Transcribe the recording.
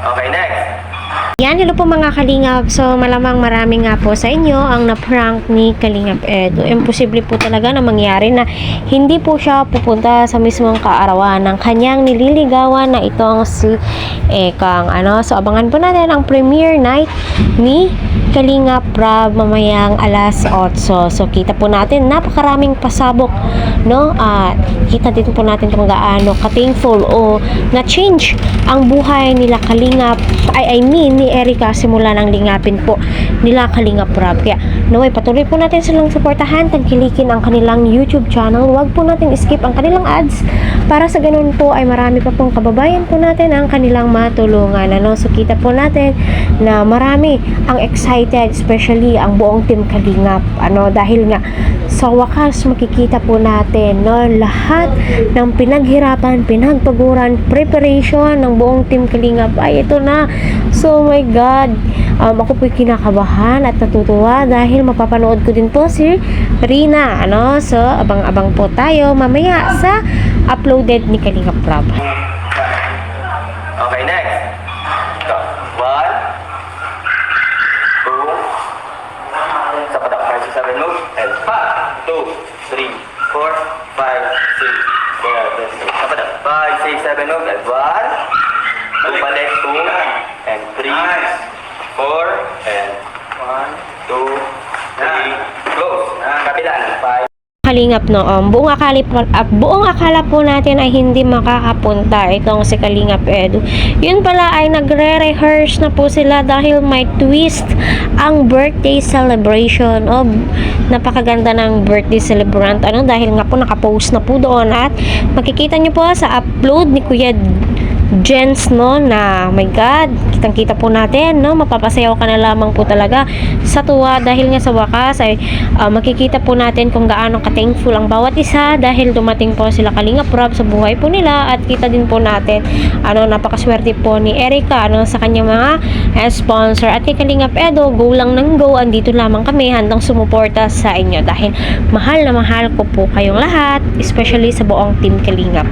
Okay, next. Yan, hello po mga Kalingap. So, malamang marami nga po sa inyo ang na-prank ni Kalingap Edu. Imposible po talaga na mangyari na hindi po siya pupunta sa mismong kaarawan ng kanyang nililigawan na itong si Ekang. So, abangan po natin ang premiere night ni Kalingap Rab mamayang alas 8. So, kita po natin napakaraming pasabok, no? At kita din po natin kung gaano ka-thankful o na-change ang buhay nila Kalingap, I mean ni Erica simula ng lingapin po nila Kalingap Rab. Kaya naway patuloy po natin silang suportahan, tagkilikin ang kanilang YouTube channel. Huwag po natin skip ang kanilang ads para sa ganun po ay marami pa pong kababayan po natin ang kanilang matulungan. So kita po natin na marami ang excited, especially ang buong team Kalingap. Dahil nga sa wakas makikita po natin lahat ng pinaghirapan, pinagpaguran, preparation ng buong team Kalingap ay ito na. So my God, ako po'y kinakabahan at natutuwa dahil mapapanood ko din po si Rina. So abang-abang po tayo mamaya sa uploaded ni Kalingap Rab. Okay, next. Ito. 1, 2, sa patak 5, 6, 7, move, and 5, 2, 3, 4, 5, 6, 7, sa patak 5, 6, 7, move, and 1, 2 balik, 2, and 3, 4, and 1, 2, 3, close. Kapitan, 5. Kalingap buong akala po natin ay hindi makakapunta itong si Kalingap Edu. Yun pala ay nagre-rehearse na po sila dahil may twist ang birthday celebration. Napakaganda ng birthday celebrant dahil nga po nakapost na po doon at makikita nyo po sa upload ni Kuya Jens na my God, kitang-kita po natin mapapasayaw ka na lamang po talaga sa tuwa dahil nga sa wakas ay makikita po natin kung gaano ka-thankful ang bawat isa dahil dumating po sila Kalingap Rab sa buhay po nila. At kita din po natin napakaswerte po ni Erica sa kanyang mga sponsor. At kay Kalingap Edu, go lang ng go, andito lamang kami handang sumuporta sa inyo dahil mahal na mahal ko po kayong lahat, especially sa buong team Kalingap.